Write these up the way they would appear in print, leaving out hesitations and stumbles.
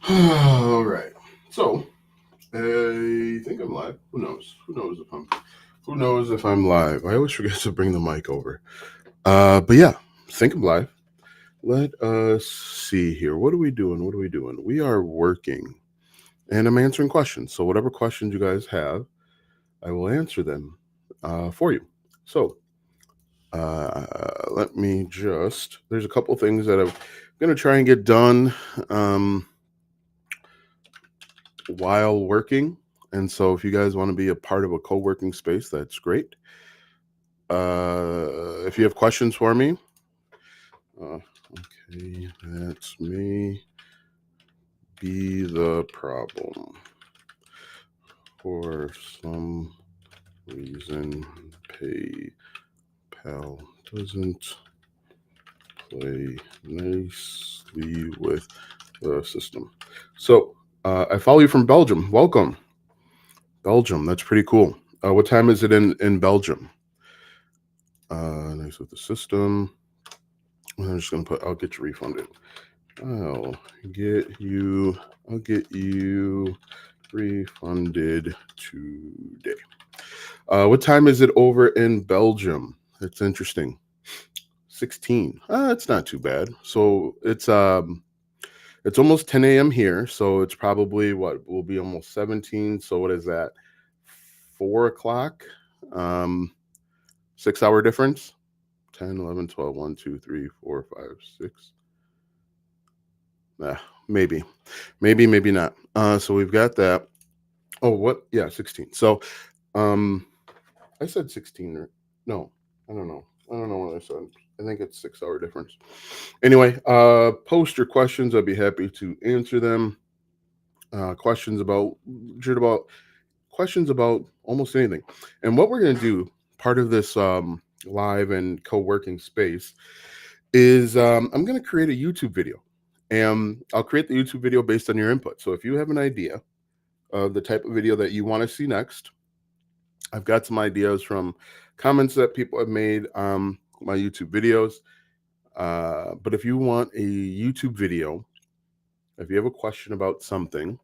All right. So I think I'm live. Who knows? Who knows if I'm live? I always forget to bring the mic over. But yeah, think I'm live. Let us see here. What are we doing? What are we doing? We are working, and I'm answering questions. So whatever questions you guys have, I will answer them for you. So let me just. There's a couple things that I'm gonna try and get done. While working. And so if you guys want to be a part of a co-working space, that's great. If you have questions for me, okay, that's me. Be the problem. For some reason, PayPal doesn't play nicely with the system. So I follow you from Belgium. Welcome. Belgium, that's pretty cool. What time is it in Belgium? Nice with the system. I'm just gonna put. I'll get you refunded. I'll get you. I'll get you refunded today. What time is it over in Belgium? It's interesting. 16. It's not too bad. So it's almost 10 a.m. here. So it's probably what will be almost 17. So what is that? 4 o'clock. 6 hour difference. 10, 11, 12, 1, 2, 3, 4, 5, 6. Maybe, maybe not. So we've got that. Oh, what? Yeah, 16. So, um, I said 16 or no, I don't know. I don't know what I said. I think it's 6 hour difference. Anyway, post your questions. I'd be happy to answer them. Questions about questions about almost anything. And what we're going to do, part of this live and co-working space, is I'm going to create a YouTube video. And I'll create the YouTube video based on your input. So if you have an idea of the type of video that you want to see next, I've got some ideas from comments that people have made on my YouTube videos. But if you want a YouTube video, if you have a question about something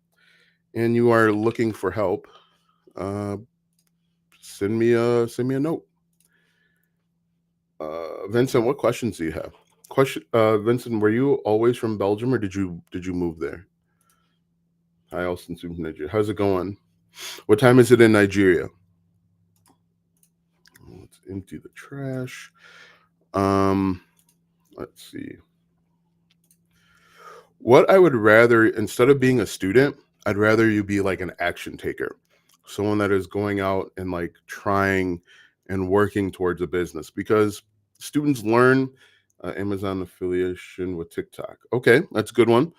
and you are looking for help, uh, send me a note. Vincent, what questions do you have? Vincent, were you always from Belgium or did you move there? Hi, Austin, from Nigeria. How's it going? What time is it in Nigeria? Let's empty the trash. Let's see. What I would rather, instead of being a student, I'd rather you be like an action taker, someone that is going out and like trying and working towards a business because students learn Amazon affiliation with TikTok. Okay, that's a good one.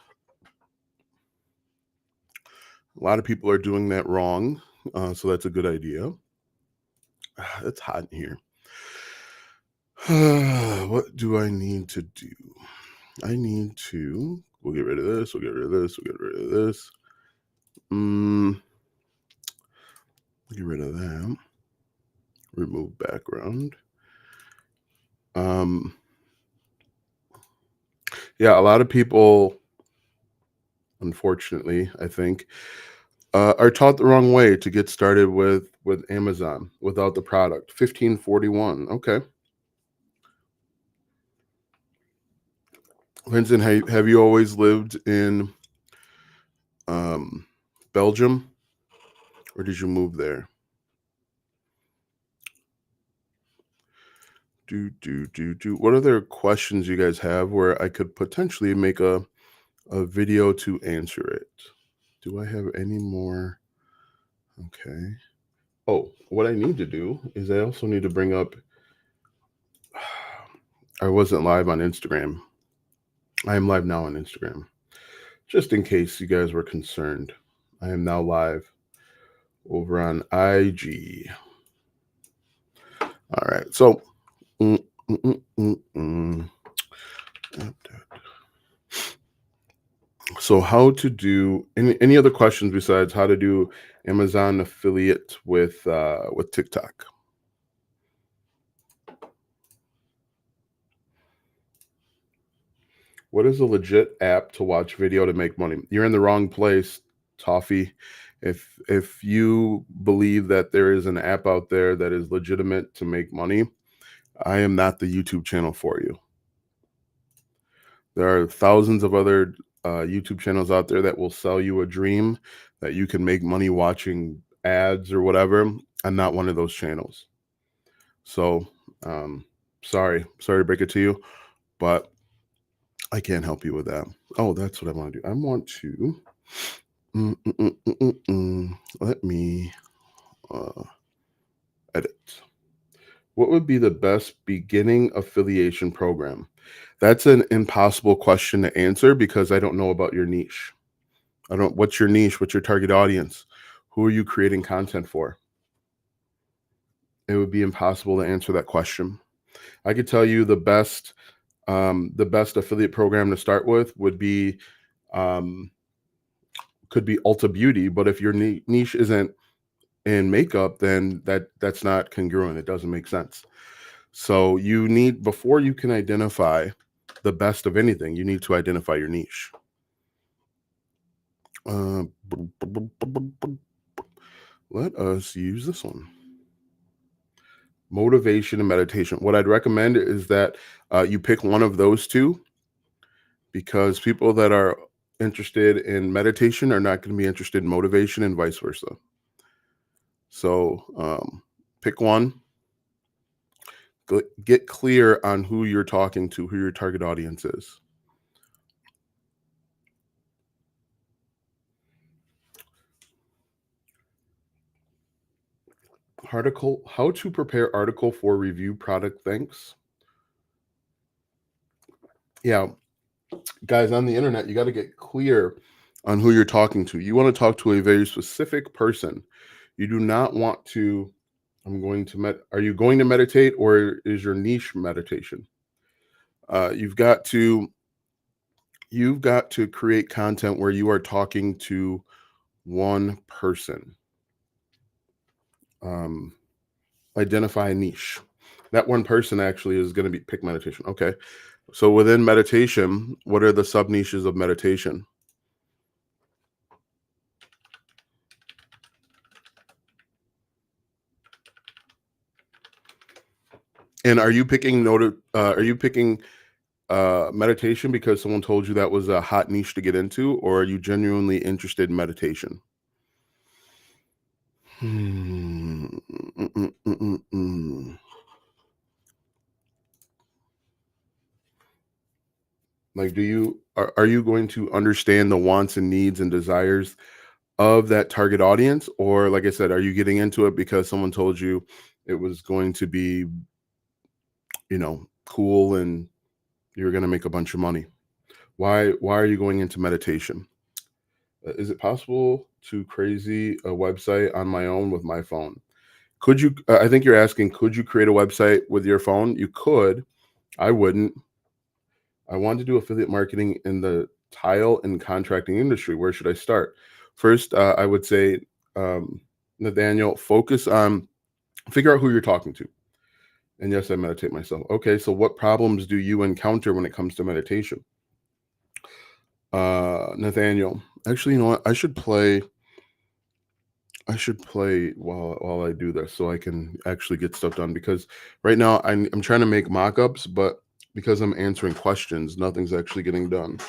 A lot of people are doing that wrong, so that's a good idea. It's hot in here. What do I need to do? I need to. We'll get rid of this. We'll get rid of this. We'll get rid of this. Get rid of that. Remove background. Yeah, a lot of people, unfortunately, I think, are taught the wrong way to get started with Amazon without the product. 1541. Okay. Vincent, have you always lived in Belgium, or did you move there? What other questions you guys have where I could potentially make a video to answer it? Do I have any more? Okay. Oh, what I need to do is I also need to bring up. I wasn't live on Instagram. I am live now on Instagram. Just in case you guys were concerned, I am now live over on IG. All right. So, mm, mm, mm, mm, mm. So how to do any other questions besides how to do Amazon affiliate with TikTok? What is a legit app to watch video to make money? You're in the wrong place, Toffee. If you believe that there is an app out there that is legitimate to make money, I am not the YouTube channel for you. There are thousands of other YouTube channels out there that will sell you a dream that you can make money watching ads or whatever. I'm not one of those channels. So, sorry to break it to you, but I can't help you with that. Oh, that's what I want to do. I want to let me edit. What would be the best beginning affiliation program? That's an impossible question to answer because I don't know about your niche. I don't, what's your niche? What's your target audience? Who are you creating content for? It would be impossible to answer that question. I could tell you the best affiliate program to start with would be, could be Ulta Beauty, but if your niche isn't in makeup, then that's not congruent. It doesn't make sense. So you need, before you can identify the best of anything, you need to identify your niche. Let us use this one. Motivation and meditation. What I'd recommend is that you pick one of those two, because people that are interested in meditation are not going to be interested in motivation, and vice versa. So pick one. Get clear on who you're talking to, who your target audience is. Article, how to prepare article for review product thanks. Yeah, guys, on the internet, you got to get clear on who you're talking to. You want to talk to a very specific person. You do not want to, are you going to meditate, or is your niche meditation? You've got to create content where you are talking to one person. Identify a niche. That one person actually is going to be pick meditation. Okay. So within meditation, what are the sub niches of meditation? And are you picking meditation because someone told you that was a hot niche to get into, or are you genuinely interested in meditation? Like, are you going to understand the wants and needs and desires of that target audience? Or, like I said, are you getting into it because someone told you it was going to be, cool, and you're going to make a bunch of money? Why are you going into meditation? Is it possible to crazy a website on my own with my phone? Could you, I think you're asking, could you create a website with your phone? You could. I wouldn't. I want to do affiliate marketing in the tile and contracting industry. Where should I start? First, I would say, Nathaniel, figure out who you're talking to. And yes, I meditate myself. Okay, so what problems do you encounter when it comes to meditation? Nathaniel, actually, you know what? I should play while I do this, so I can actually get stuff done, because right now I'm trying to make mock-ups, but because I'm answering questions, nothing's actually getting done.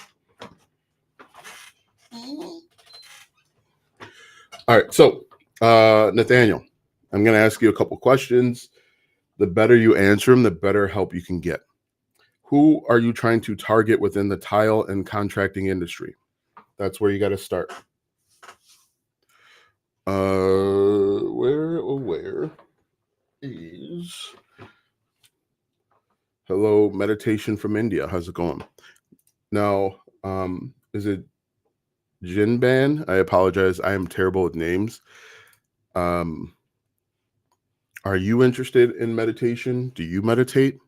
All right, so Nathaniel, I'm going to ask you a couple questions. The better you answer them, the better help you can get. Who are you trying to target within the tile and contracting industry? That's where you got to start. Where is hello meditation from India? How's it going? Now, is it Jinban? I apologize. I am terrible with names. Are you interested in meditation? Do you meditate?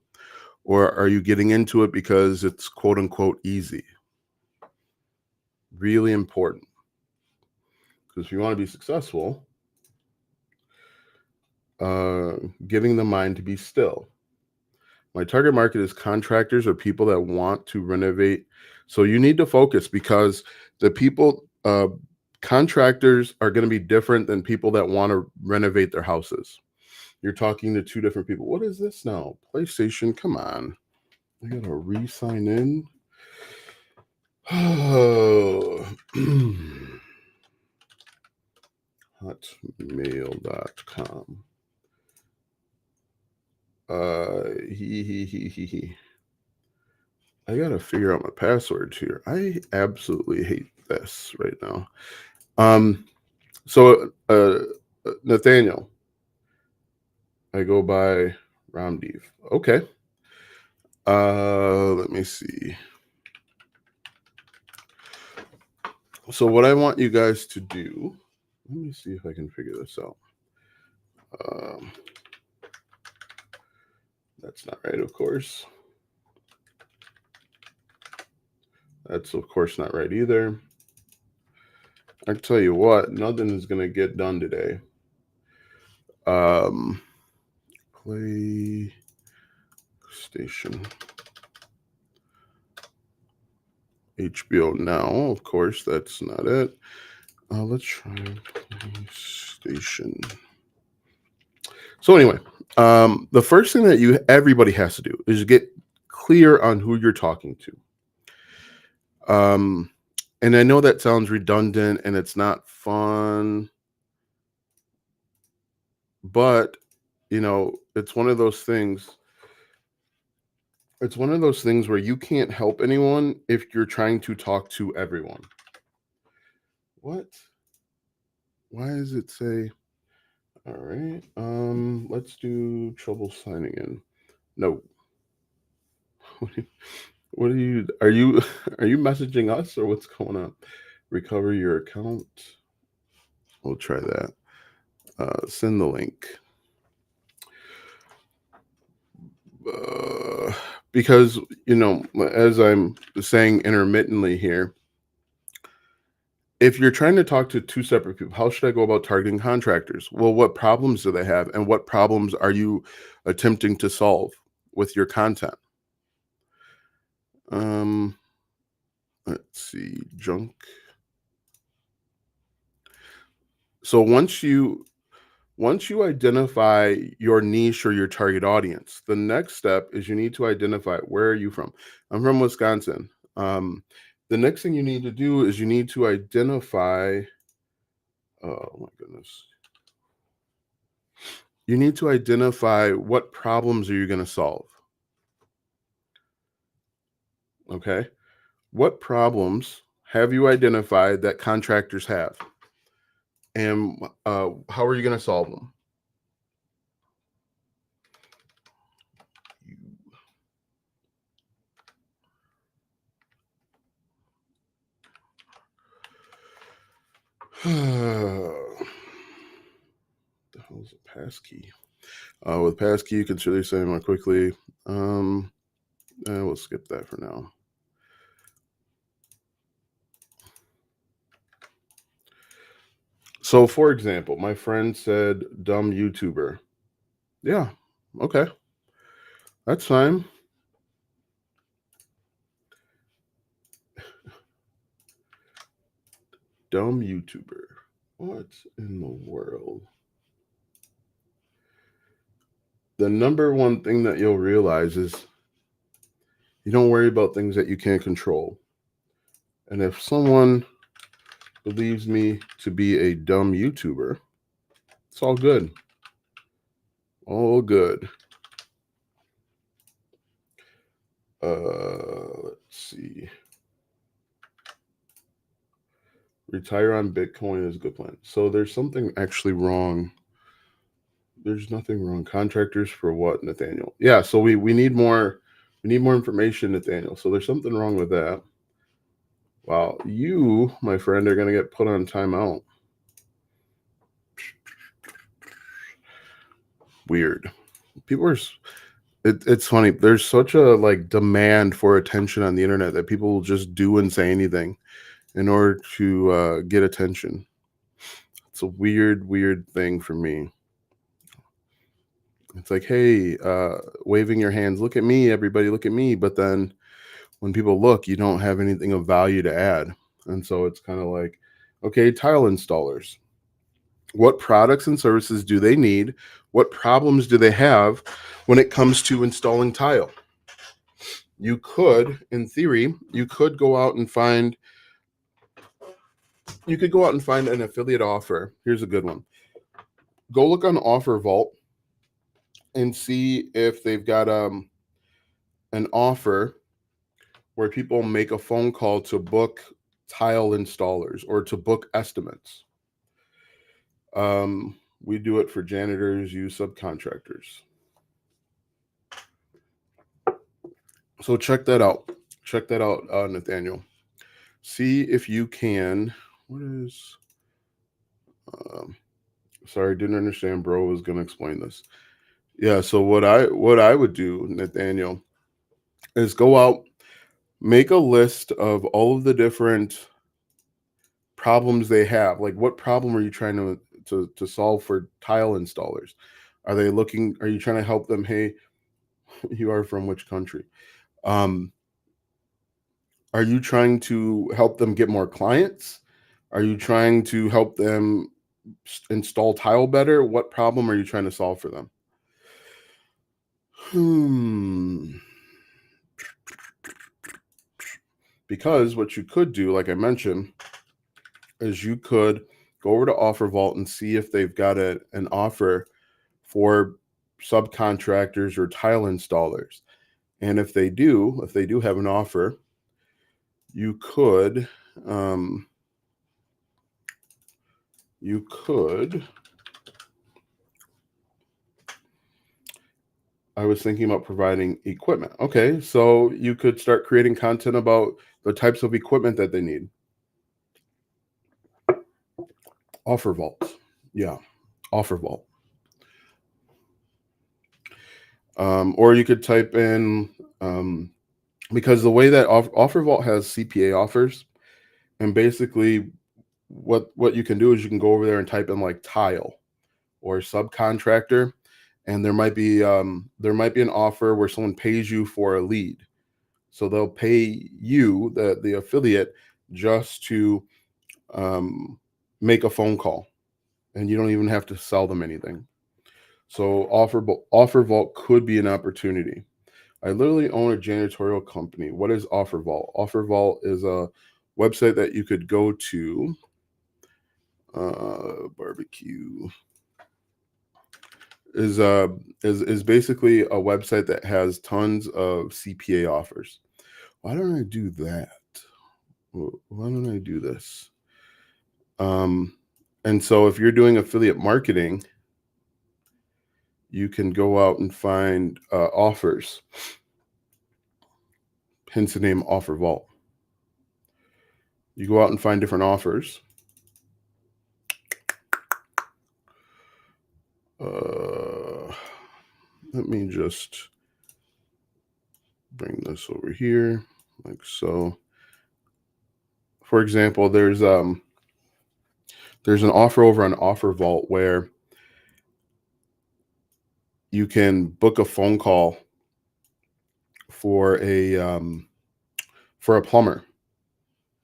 Or are you getting into it because it's quote unquote easy? Really important. Because if you want to be successful, getting the mind to be still. My target market is contractors or people that want to renovate. So you need to focus because the people, contractors are going to be different than people that want to renovate their houses. You're talking to two different people. What is this now? PlayStation, come on. I got to re sign in. Oh. Hotmail.com. He. I gotta figure out my passwords here. I absolutely hate this right now. So Nathaniel, I go by Ramdev. Okay. Let me see. So what I want you guys to do, let me see if I can figure this out. That's not right, of course. That's of course not right either. I tell you what, nothing is gonna get done today. PlayStation. HBO Now, of course, that's not it. Let's try PlayStation. So anyway, the first thing that everybody has to do is get clear on who you're talking to. And I know that sounds redundant and it's not fun, but it's one of those things. It's one of those things where you can't help anyone if you're trying to talk to everyone. What? Why does it say? All right. Let's do trouble signing in. No. What are you are you messaging us or what's going on? Recover your account. We'll try that. Send the link. Because as I'm saying intermittently here, if you're trying to talk to two separate people, how should I go about targeting contractors? Well, what problems do they have, and what problems are you attempting to solve with your content? Let's see, junk. So once you identify your niche or your target audience, the next step is you need to identify where are you from. I'm from Wisconsin. The next thing you need to do is you need to identify. Oh my goodness. You need to identify what problems are you going to solve. Okay. What problems have you identified that contractors have? And how are you going to solve them? The hell's a passkey? With passkey, you can surely say more quickly. We'll skip that for now. So, for example, my friend said dumb YouTuber. Yeah, okay. That's fine. Dumb YouTuber. What in the world? The number one thing that you'll realize is you don't worry about things that you can't control. And if someone believes me to be a dumb YouTuber, it's all good. All good. Let's see. Retire on Bitcoin is a good plan. So there's something actually wrong. There's nothing wrong. Contractors for what, Nathaniel? Yeah, so we need more information, Nathaniel. So there's something wrong with that. Wow, you, my friend, are gonna get put on timeout. Weird. People are it's funny. There's such a demand for attention on the internet that people will just do and say anything in order to get attention. It's a weird thing for me. It's like, hey, waving your hands, look at me, everybody, look at me. But then when people look, you don't have anything of value to add. And so it's kind of like, okay, tile installers. What products and services do they need? What problems do they have when it comes to installing tile? You could, in theory, you could go out and find an affiliate offer. Here's a good one. Go look on Offer Vault and see if they've got an offer where people make a phone call to book tile installers or to book estimates. We do it for janitors, use subcontractors. So check that out. Check that out, Nathaniel. See if you can. What is? Sorry, didn't understand. Bro was gonna explain this. Yeah. So what I would do, Nathaniel, is go out, make a list of all of the different problems they have. Like, what problem are you trying to solve for tile installers? Are you trying to help them? Hey, you are from which country? Are you trying to help them get more clients? Are you trying to help them install tile better? What problem are you trying to solve for them? Because what you could do, like I mentioned, is you could go over to Offer Vault and see if they've got an offer for subcontractors or tile installers. And if they do have an offer, you could I was thinking about providing equipment. Okay, so you could start creating content about the types of equipment that they need. Offer Vault. Yeah, Offer Vault. Or you could type in, because the way that Offer Vault has CPA offers, and basically what you can do is you can go over there and type in like tile or subcontractor, and there might be an offer where someone pays you for a lead. So they'll pay you, the affiliate, just to make a phone call, and you don't even have to sell them anything. So Offer Vault could be an opportunity. I literally own a janitorial company. What is Offer Vault? Offer Vault is a website that you could go to. Barbecue is basically a website that has tons of CPA offers. Why don't I do that? Why don't I do this? And so if you're doing affiliate marketing, you can go out and find offers. Hence the name Offer Vault. You go out and find different offers. Let me just bring this over here, like so. For example, there's an offer over on Offer Vault where you can book a phone call for a plumber.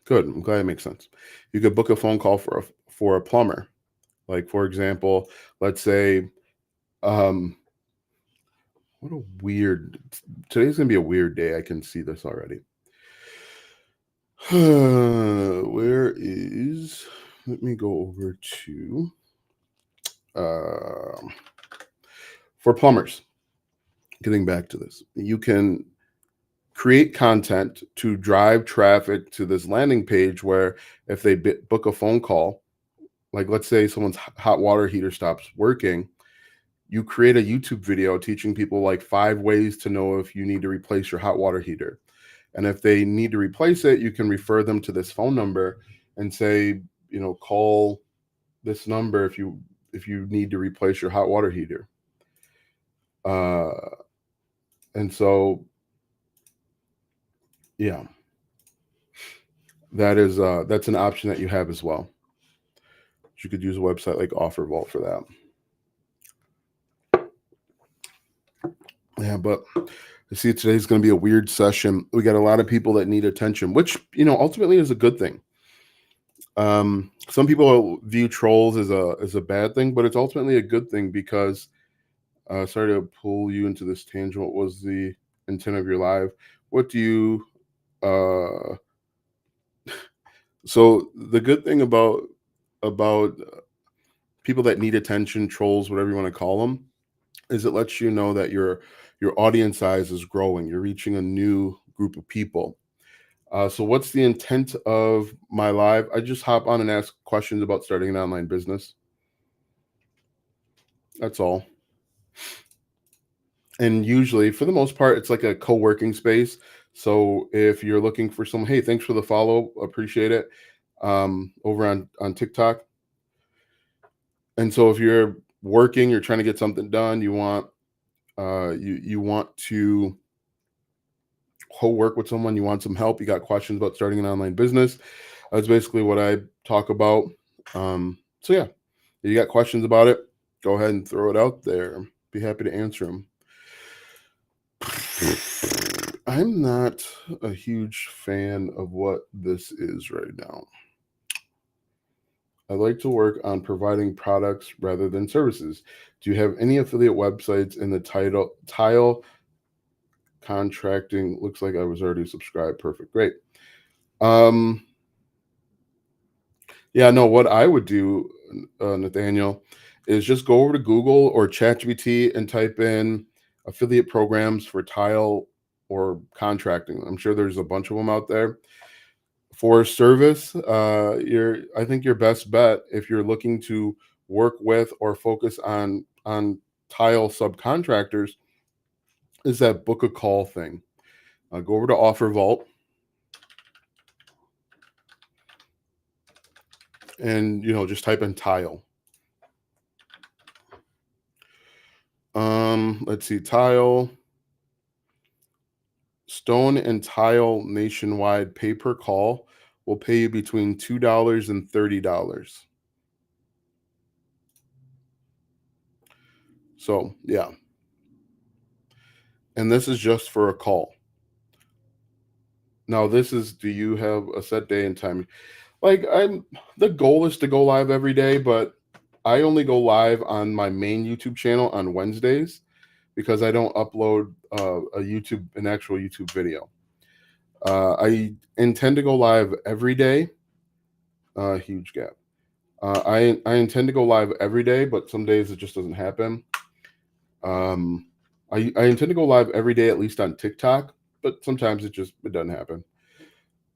Good. I'm glad it makes sense. You could book a phone call for a plumber. Like, for example, let's say, today's gonna be a weird day. I can see this already. Let me go over to for plumbers. Getting back to this, you can create content to drive traffic to this landing page where if they book a phone call, like let's say someone's hot water heater stops working, you create a YouTube video teaching people like 5 ways to know if you need to replace your hot water heater. And if they need to replace it, you can refer them to this phone number and say, call this number if you need to replace your hot water heater. And so, yeah, that's an option that you have as well. You could use a website like Offer Vault for that. Yeah, but I see today's going to be a weird session. We got a lot of people that need attention, which, ultimately is a good thing. Some people view trolls as a bad thing, but it's ultimately a good thing because sorry to pull you into this tangent. What was the intent of your live? What do you uh so the good thing about people that need attention, trolls, whatever you want to call them, is it lets you know that your audience size is growing. You're reaching a new group of people. So what's the intent of my live? I just hop on and ask questions about starting an online business. That's all. And usually, for the most part, it's like a co-working space. So if you're looking for some, hey, thanks for the follow, appreciate it. Over on TikTok. And so if you're working, you're trying to get something done, you want you want to co-work with someone, you want some help, you got questions about starting an online business. That's basically what I talk about. So yeah, if you got questions about it, go ahead and throw it out there. Be happy to answer them. I'm not a huge fan of what this is right now. I like to work on providing products rather than services. Do you have any affiliate websites in the tile contracting? Looks like I was already subscribed. Perfect. Great. Um, yeah, no, what I would do, Nathaniel, is just go over to Google or ChatGPT and type in affiliate programs for tile or contracting. I'm sure there's a bunch of them out there. For service, I think your best bet if you're looking to work with or focus on tile subcontractors is that book a call thing. Go over to Offer Vault and just type in tile. Let's see, tile, stone and tile nationwide pay per call will pay you between $2 and $30. So yeah, and this is just for a call. Now this is, do you have a set day and time? Like the goal is to go live every day, but I only go live on my main YouTube channel on Wednesdays because I don't upload an actual YouTube video. I intend to go live every day. Huge gap. I intend to go live every day, but some days it just doesn't happen. I intend to go live every day, at least on TikTok, but sometimes it doesn't happen.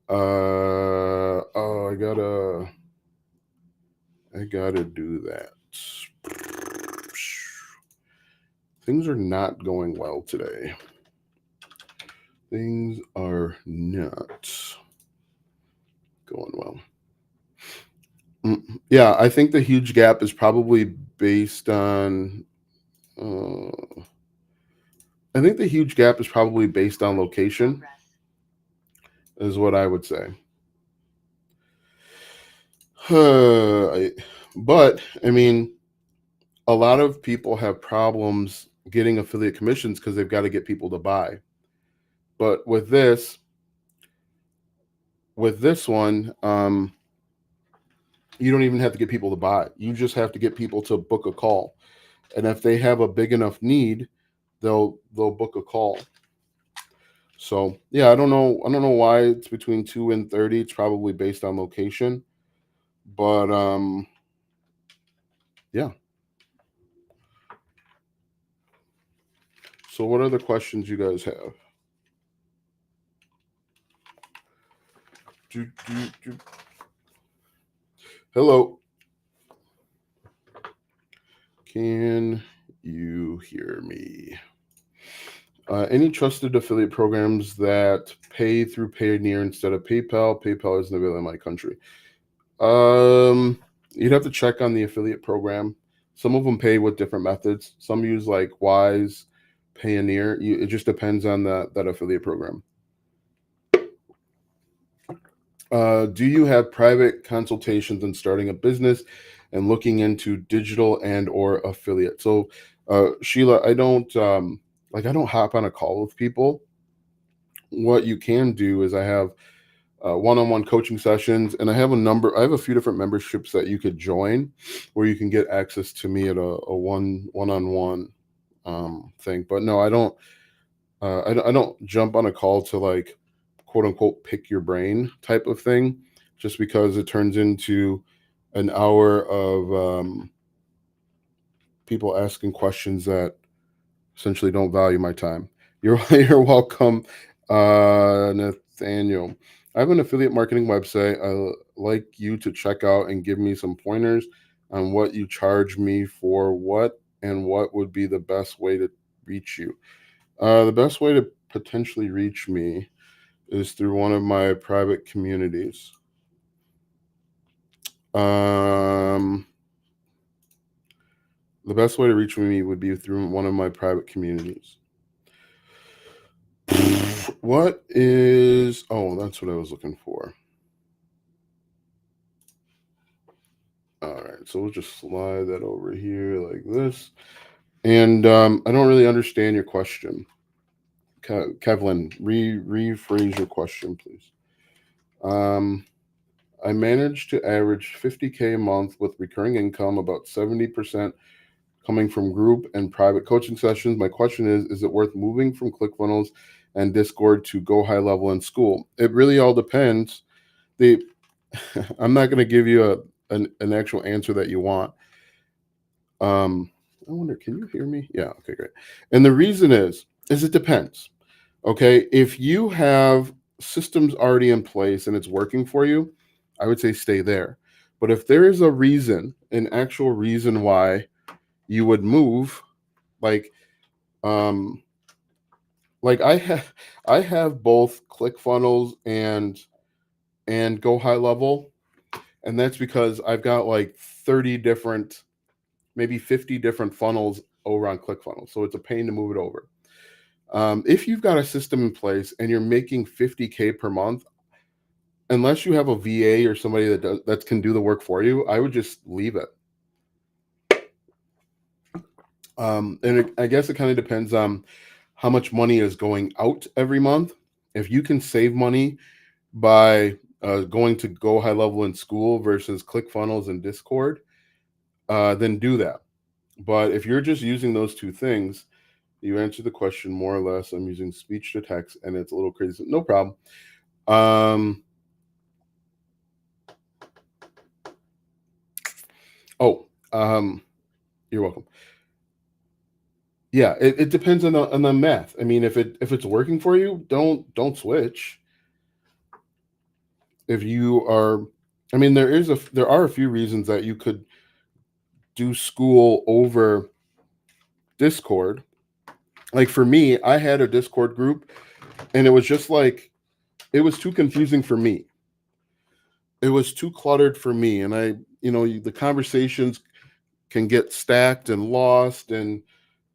Oh, I gotta do that. Things are not going well today. Things are not going well. Yeah, I think the huge gap is probably based on. I think the huge gap is probably based on location, is what I would say. But I mean, a lot of people have problems getting affiliate commissions because they've got to get people to buy. But with this one, you don't even have to get people to buy. You just have to get people to book a call, and if they have a big enough need, they'll book a call. So yeah, I don't know why it's between 2 and 30. It's probably based on location, but yeah. So what other questions you guys have? Hello. Can you hear me? Any trusted affiliate programs that pay through Payoneer instead of PayPal? PayPal isn't available in my country. You'd have to check on the affiliate program. Some of them pay with different methods. Some use like Wise, Payoneer. It just depends on that affiliate program. Do you have private consultations in starting a business and looking into digital and or affiliate? So, Sheila, I don't like I don't hop on a call with people. What you can do is I have one-on-one coaching sessions, and I have a few different memberships that you could join where you can get access to me at a one-on-one thing. But no, I don't jump on a call to like quote unquote pick your brain type of thing, just because it turns into an hour of people asking questions that essentially don't value my time. You're welcome, Nathaniel. I have an affiliate marketing website. I like you to check out and give me some pointers on what you charge me for what and what would be the best way to reach you. The best way to potentially reach me is through one of my private communities. Um, the best way to reach me would be through one of my private communities. What is? Oh, that's what I was looking for. All right, so we'll just slide that over here like this. And I don't really understand your question, Kevlin. Rephrase your question, please. Um, I managed to average 50K a month with recurring income, about 70% coming from group and private coaching sessions. My question is it worth moving from ClickFunnels and Discord to Go High Level in school? It really all depends. The I'm not going to give you an actual answer that you want. I wonder, can you hear me? Yeah, okay, great. And the reason is it depends. Okay, if you have systems already in place and it's working for you, I would say stay there. But if there is a reason, an actual reason why you would move, like um I have both ClickFunnels and Go High Level, and that's because I've got like 30 different, maybe 50 different funnels over on ClickFunnels. So it's a pain to move it over. If you've got a system in place and you're making 50K per month, unless you have a VA or somebody that can do the work for you, I would just leave it. I guess it kind of depends on how much money is going out every month. If you can save money by going to Go High Level in school versus ClickFunnels and Discord, then do that. But if you're just using those two things, you answer the question more or less. I'm using speech to text, and it's a little crazy. No problem. Oh, you're welcome. Yeah, it depends on the math. I mean, if it's working for you, don't switch. If you are, I mean, there are a few reasons that you could do school over Discord. Like for me, I had a Discord group, and it was just like it was too confusing for me. It was too cluttered for me, and the conversations can get stacked and lost, and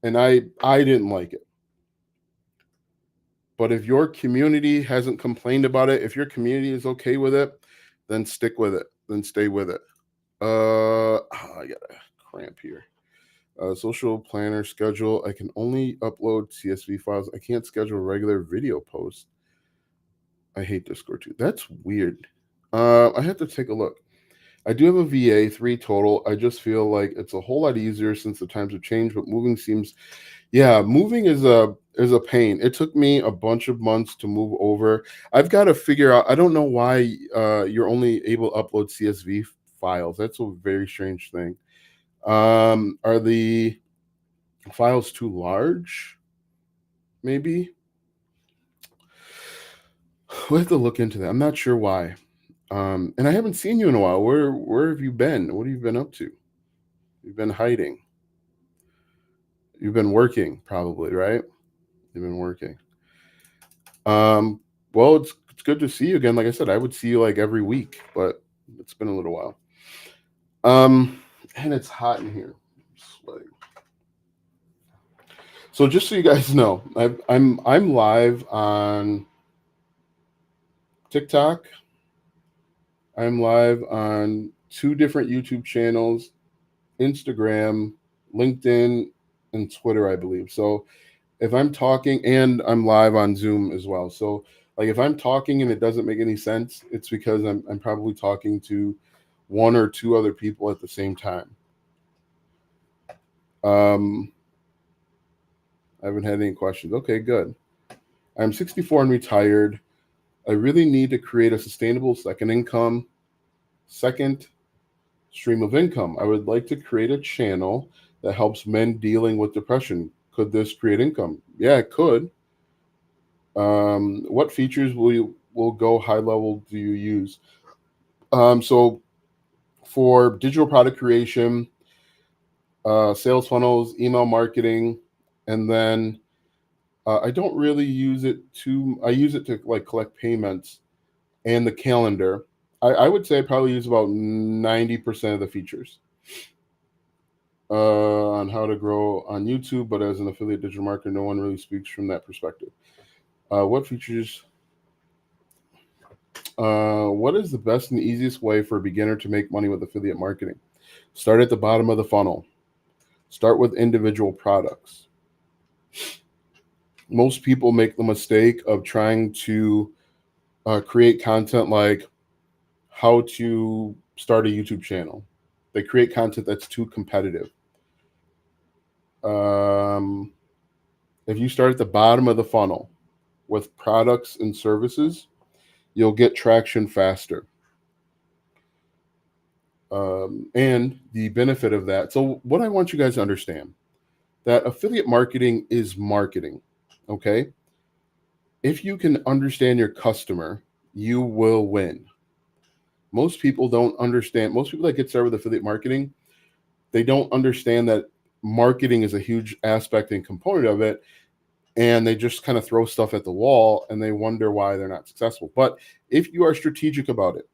I didn't like it. But if your community hasn't complained about it, if your community is okay with it, then stick with it. Then stay with it. I got a cramp here. Social planner schedule. I can only upload CSV files. I can't schedule regular video posts. I hate Discord too. That's weird. I have to take a look. I do have a VA, 3 total. I just feel like it's a whole lot easier since the times have changed, but moving is a pain. It took me a bunch of months to move over. I've got to figure out, I don't know why you're only able to upload CSV files. That's a very strange thing. Are the files too large? Maybe. We'll have to look into that. I'm not sure why. And I haven't seen you in a while. Where have you been? What have you been up to? You've been hiding. You've been working, probably, right? You've been working. Well, it's good to see you again. Like I said, I would see you like every week, but it's been a little while. And it's hot in here. So just so you guys know, I'm live on TikTok. I'm live on 2 different YouTube channels, Instagram, LinkedIn, and Twitter, I believe. So If I'm talking and I'm live on Zoom as well. So like if I'm talking and it doesn't make any sense, it's because I'm probably talking to one or two other people at the same time. I haven't had any questions. Okay, good. I'm 64 and retired. I really need to create a sustainable second stream of income. I would like to create a channel that helps men dealing with depression. Could this create income? Yeah, it could. What features will go high level do you use? So for digital product creation, sales funnels, email marketing, and then I don't really use it to. I use it to like collect payments and the calendar. I would say I probably use about 90% of the features on how to grow on YouTube. But as an affiliate digital marketer, no one really speaks from that perspective. What features? What is the best and easiest way for a beginner to make money with affiliate marketing? Start at the bottom of the funnel. Start with individual products. Most people make the mistake of trying to create content like how to start a YouTube channel. They create content that's too competitive. If you start at the bottom of the funnel with products and services, you'll get traction faster. And the benefit of that. So, what I want you guys to understand that affiliate marketing is marketing. Okay. If you can understand your customer, you will win. Most people don't understand. Most people that get started with affiliate marketing, they don't understand that marketing is a huge aspect and component of it. And they just kind of throw stuff at the wall and they wonder why they're not successful. But if you are strategic about it,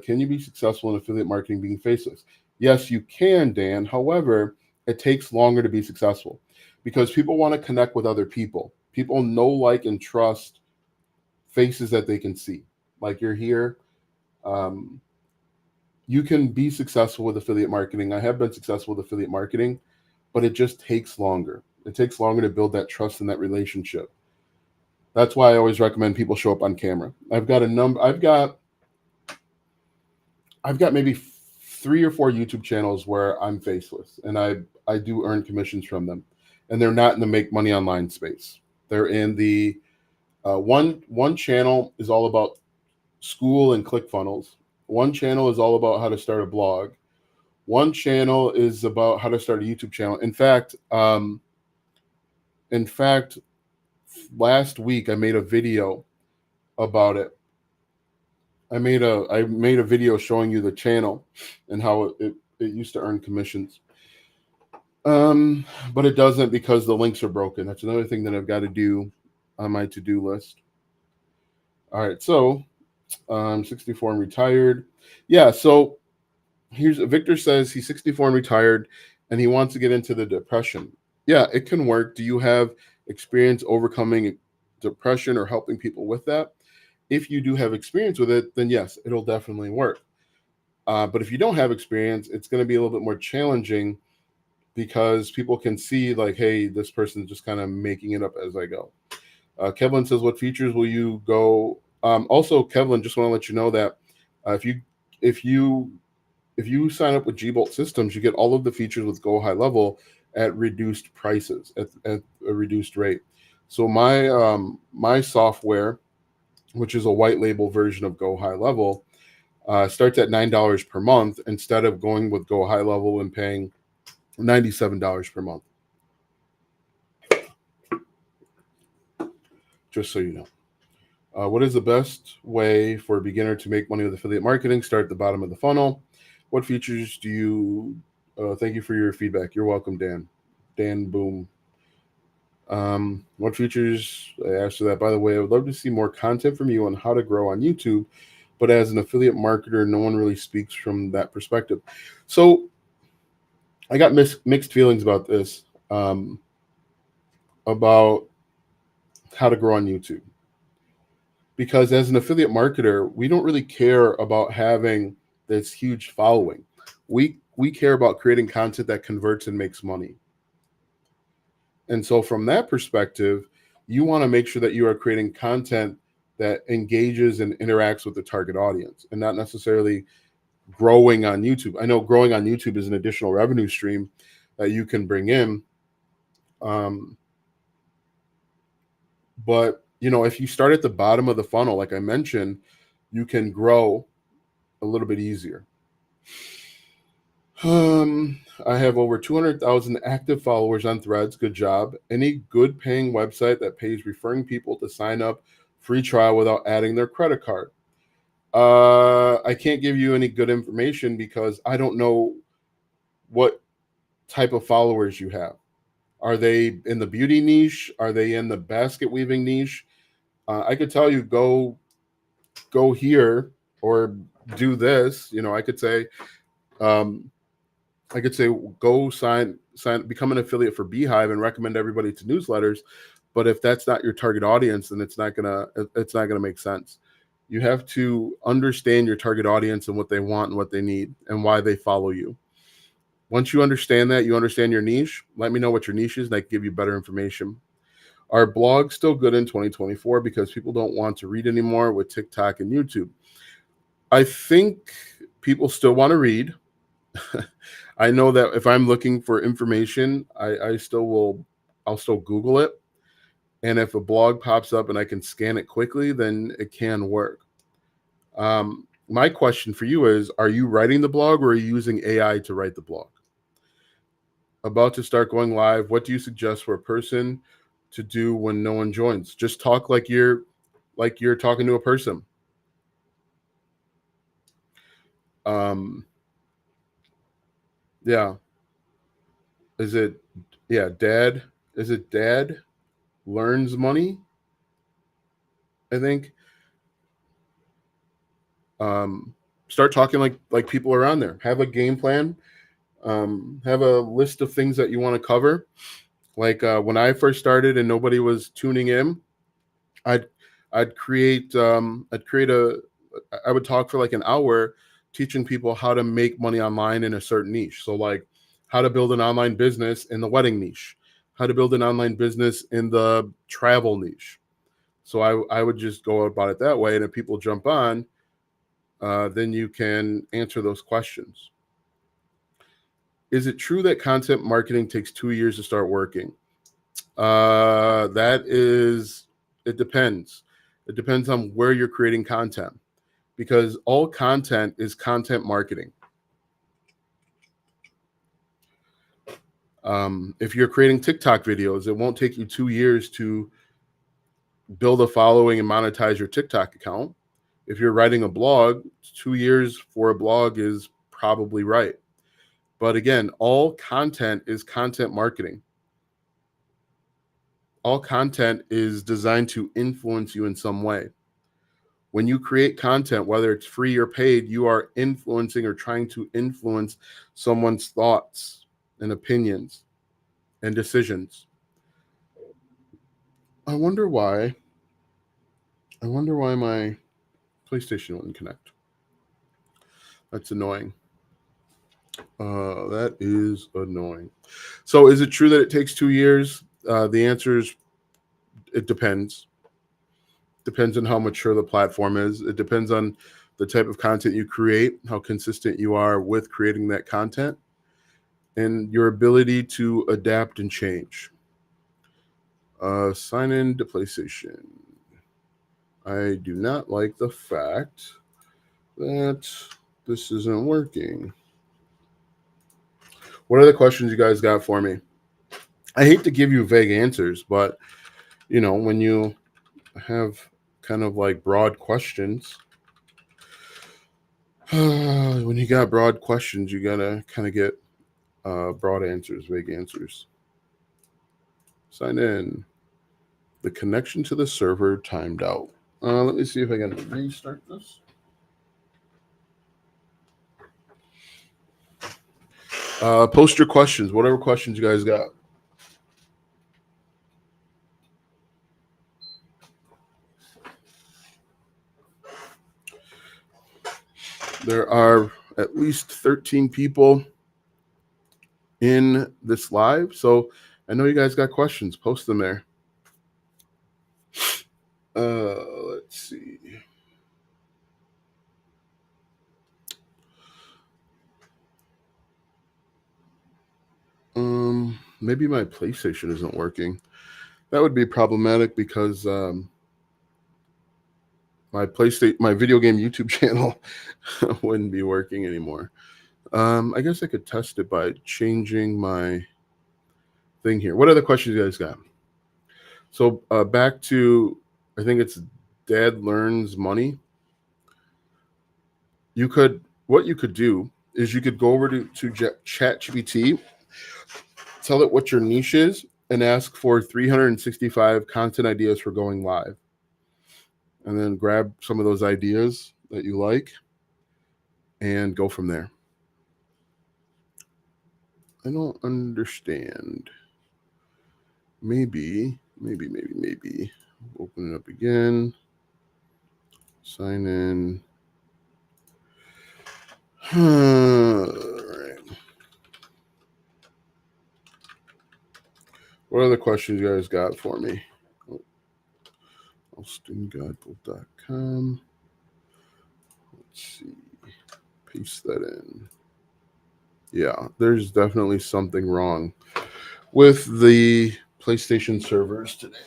can you be successful in affiliate marketing being faceless? Yes, you can, Dan. However, it takes longer to be successful because people want to connect with other people. People know, like, and trust faces that they can see. Like you're here. Um, you can be successful with affiliate marketing. I have been successful with affiliate marketing, but it just takes longer. It takes longer to build that trust and that relationship. That's why I always recommend people show up on camera. I've got maybe 3 or 4 YouTube channels where I'm faceless, and I do earn commissions from them, and they're not in the make money online space. They're in the one channel is all about school and ClickFunnels. One channel is all about how to start a blog. One channel is about how to start a YouTube channel. In fact, last week I made a video about it. I made a video showing you the channel and how it used to earn commissions. But it doesn't because the links are broken. That's another thing that I've got to do on my to-do list. All right, so 64 and retired. Yeah, so here's Victor says he's 64 and retired and he wants to get into the depression. Yeah, it can work. Do you have experience overcoming depression or helping people with that? If you do have experience with it, then yes, it'll definitely work. But if you don't have experience, it's going to be a little bit more challenging because people can see like, hey, this person's just kind of making it up as I go. Kevin says, what features will you go? Also, Kevin, just want to let you know that if you sign up with G-Bolt Systems, you get all of the features with Go High Level at reduced prices, at a reduced rate. So my software, which is a white label version of Go High Level, starts at $9 per month instead of going with Go High Level and paying $97 per month. Just so you know. What is the best way for a beginner to make money with affiliate marketing? Start at the bottom of the funnel. What features do you? Thank you for your feedback. You're welcome, Dan. Dan Boom. What features? I asked you that. By the way, I would love to see more content from you on how to grow on YouTube. But as an affiliate marketer, no one really speaks from that perspective. So I got mixed feelings about this, about how to grow on YouTube. Because as an affiliate marketer, we don't really care about having this huge following. We care about creating content that converts and makes money. And so from that perspective, you want to make sure that you are creating content that engages and interacts with the target audience and not necessarily growing on YouTube. I know growing on YouTube is an additional revenue stream that you can bring in. Um, but if you start at the bottom of the funnel, like I mentioned, you can grow a little bit easier. I have over 200,000 active followers on Threads. Good job. Any good paying website that pays referring people to sign up free trial without adding their credit card? I can't give you any good information because I don't know what type of followers you have. Are they in the beauty niche? Are they in the basket weaving niche? I could tell you go here or do this. Um, I could say go sign, become an affiliate for Beehive and recommend everybody to newsletters. But if that's not your target audience, then it's not gonna make sense. You have to understand your target audience and what they want and what they need and why they follow you. Once you understand that, you understand your niche, let me know what your niche is and I can give you better information. Are blogs still good in 2024 because people don't want to read anymore with TikTok and YouTube? I think people still want to read. I know that if I'm looking for information, I'll still Google it. And if a blog pops up and I can scan it quickly, then it can work. My question for you is, are you writing the blog or are you using AI to write the blog? About to start going live. What do you suggest for a person to do when no one joins? Just talk like you're talking to a person. Yeah. Is it dad? Is it dad learns money? I think. Start talking like people around there. Have a game plan. Have a list of things that you want to cover. Like when I first started and nobody was tuning in, I'd I'd create I would talk for like an hour teaching people how to make money online in a certain niche. So like how to build an online business in the wedding niche, how to build an online business in the travel niche. So I would just go about it that way. And if people jump on, then you can answer those questions. Is it true that content marketing takes 2 years to start working? It depends. It depends on where you're creating content because all content is content marketing. If you're creating TikTok videos, it won't take you 2 years to build a following and monetize your TikTok account. If you're writing a blog, 2 years for a blog is probably right. But again, all content is content marketing. All content is designed to influence you in some way. When you create content, whether it's free or paid, you are influencing or trying to influence someone's thoughts and opinions and decisions. I wonder why my PlayStation wouldn't connect. That's annoying. That is annoying. So is it true that it takes 2 years? The answer is it depends. Depends on how mature the platform is. It depends on the type of content you create, how consistent you are with creating that content, and your ability to adapt and change. Sign in to PlayStation. I do not like the fact that this isn't working. What are the questions you guys got for me? I hate to give you vague answers, but when you have kind of like broad questions, when you got broad questions, you gotta kind of get broad answers, vague answers. Sign in. The connection to the server timed out. Let me see if I can restart this. Post your questions, whatever questions you guys got. There are at least 13 people in this live. So I know you guys got questions. Post them there. Let's see. Maybe my PlayStation isn't working. That would be problematic because my video game YouTube channel wouldn't be working anymore. I guess I could test it by changing my thing here. What other questions you guys got? So back to, I think it's Dad Learns Money. What you could do is you could go over to ChatGPT, tell it what your niche is, and ask for 365 content ideas for going live. And then grab some of those ideas that you like and go from there. I don't understand. Maybe. Open it up again. Sign in. All right. What other questions you guys got for me? AustinGuidebook.com. Let's see. Paste that in. Yeah, there's definitely something wrong with the PlayStation servers today.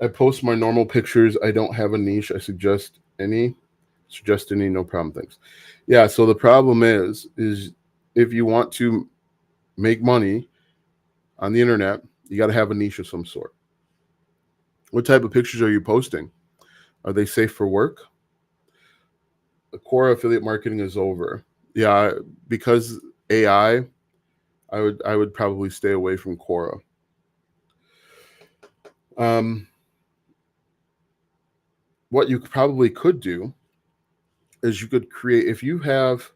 I post my normal pictures. I don't have a niche. I suggest any, no problem. Thanks. Yeah. So the problem is if you want to make money on the internet, you got to have a niche of some sort. What type of pictures are you posting? Are they safe for work? The core affiliate marketing is over. Yeah, because AI, I would probably stay away from Quora. What you probably could do is you could create, if you have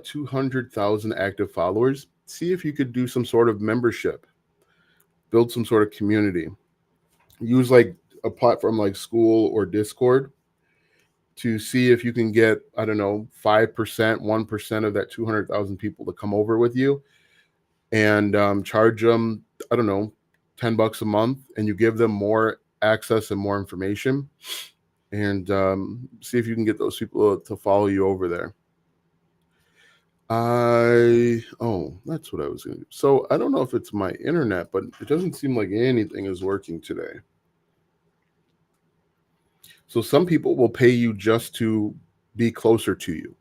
200,000 active followers, see if you could do some sort of membership, build some sort of community, use like a platform like School or Discord to see if you can get, I don't know, 5%, 1% of that 200,000 people to come over with you, and charge them, I don't know, $10 a month, and you give them more access and more information, and see if you can get those people to follow you over there. That's what I was going to do. So I don't know if it's my internet, but it doesn't seem like anything is working today. So some people will pay you just to be closer to you.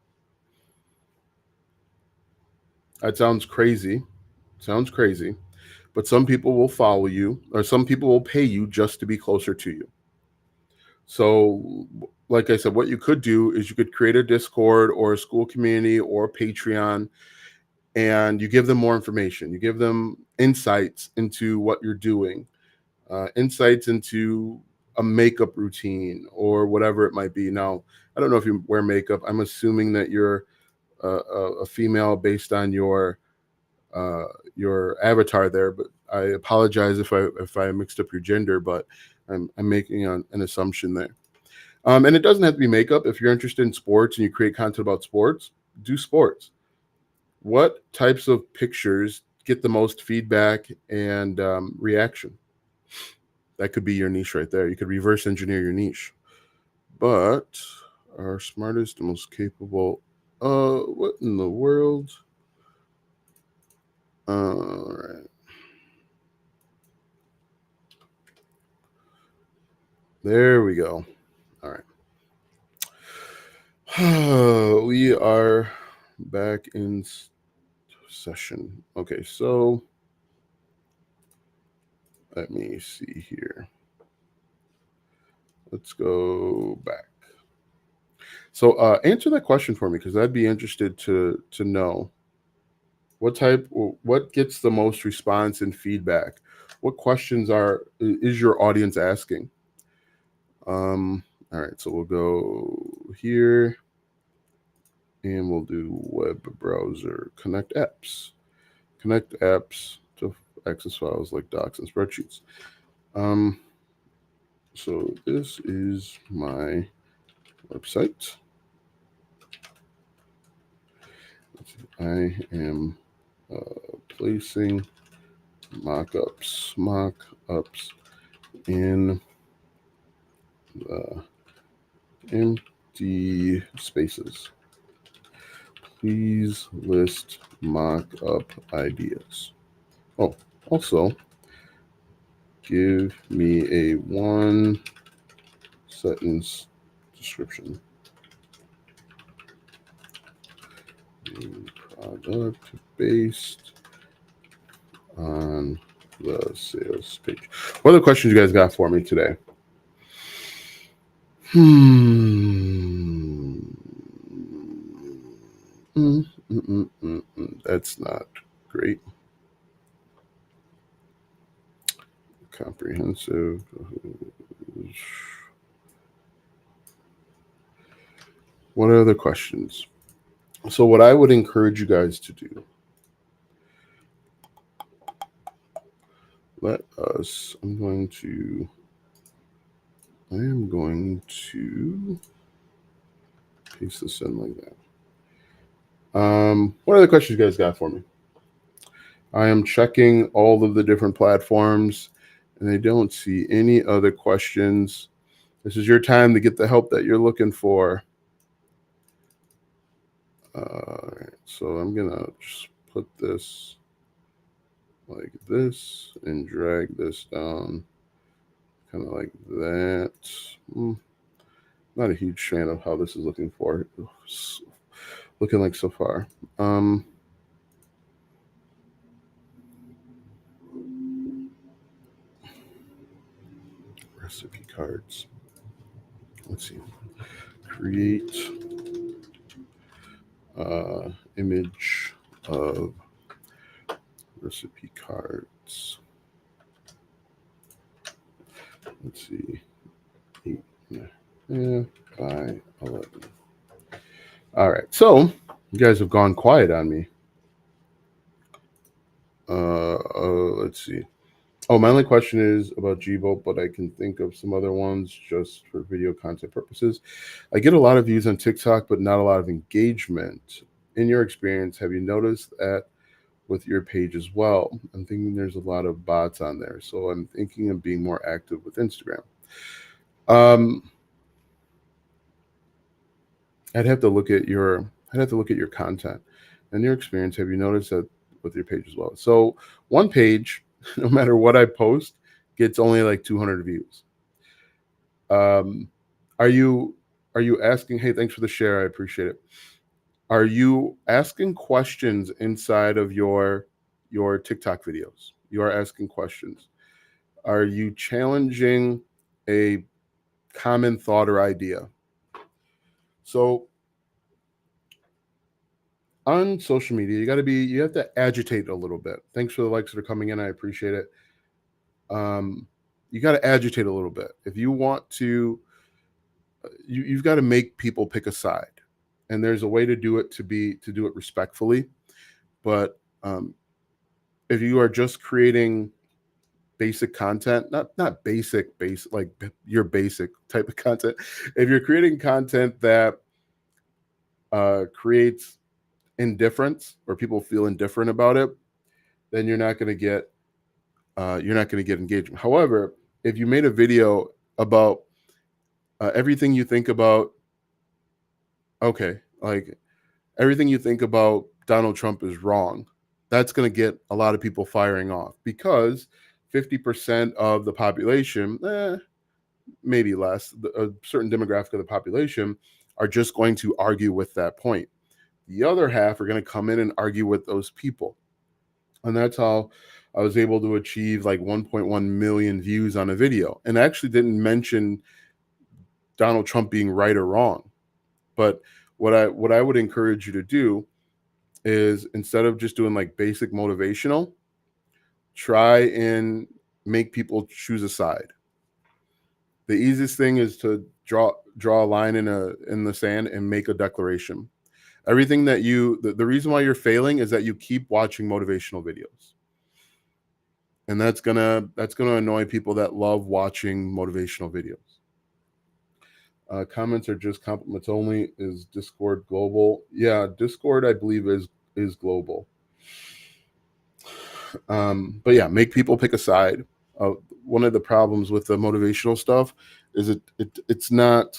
That sounds crazy. But some people will follow you, or some people will pay you just to be closer to you. So, like I said, what you could do is you could create a Discord or a school community or a Patreon, and you give them more information. You give them insights into what you're doing, insights into a makeup routine or whatever it might be. Now, I don't know if you wear makeup. I'm assuming that you're a female based on your avatar there, but I apologize if I mixed up your gender, but I'm making an assumption there. And it doesn't have to be makeup. If you're interested in sports and you create content about sports, do sports. What types of pictures get the most feedback and reaction? That could be your niche right there. You could reverse engineer your niche. But our smartest and most capable, what in the world? All right. There we go. All right. We are back in session. Okay, so let me see here. Let's go back. So answer that question for me, because I'd be interested to know what gets the most response and feedback. What questions is your audience asking? All right, so we'll go here and we'll do web browser connect apps to access files like docs and spreadsheets. So this is my website. I am placing mock-ups in the empty spaces. Please list mock-up ideas. Oh, also, give me a 1-sentence description. Product based on the sales page. What other questions you guys got for me today? That's not great. Comprehensive. What are other questions? So what I would encourage you guys to do, I am going to paste this in like that. What other questions you guys got for me? I am checking all of the different platforms and I don't see any other questions. This is your time to get the help that you're looking for. All right, so I'm gonna just put this like this and drag this down kind of like that. Not a huge fan of how this is looking like so far. Recipe cards. Let's see. Create image of recipe cards. Let's see. 8 by 11. All right. So you guys have gone quiet on me. Let's see. Oh, my only question is about Gbolt, but I can think of some other ones just for video content purposes. I get a lot of views on TikTok, but not a lot of engagement. In your experience, have you noticed that with your page as well? I'm thinking there's a lot of bots on there, so I'm thinking of being more active with Instagram. I'd have to look at your content and your experience. Have you noticed that with your page as well? So one page, no matter what I post, gets only like 200 views. Are you asking? Hey, thanks for the share. I appreciate it. Are you asking questions inside of your TikTok videos? You are asking questions. Are you challenging a common thought or idea? So on social media, you have to agitate a little bit. Thanks for the likes that are coming in. I appreciate it. You got to agitate a little bit. If you want to, you've got to make people pick a side. And there's a way to do it to do it respectfully. But if you are just creating basic content, not basic like your basic type of content, if you're creating content that creates indifference or people feel indifferent about it, then you're not going to get engagement. However, if you made a video about everything you think about, like everything you think about Donald Trump is wrong, that's going to get a lot of people firing off, because 50% of the population, maybe less, a certain demographic of the population are just going to argue with that point. The other half are going to come in and argue with those people. And that's how I was able to achieve like 1.1 million views on a video. And I actually didn't mention Donald Trump being right or wrong. But what I would encourage you to do is, instead of just doing like basic motivational, try and make people choose a side. The easiest thing is to draw a line in the sand and make a declaration. Everything that the reason why you're failing is that you keep watching motivational videos. And that's gonna annoy people that love watching motivational videos. Comments are just compliments only. Is Discord global? Yeah, Discord I believe is global. But yeah, make people pick a side. One of the problems with the motivational stuff is it's not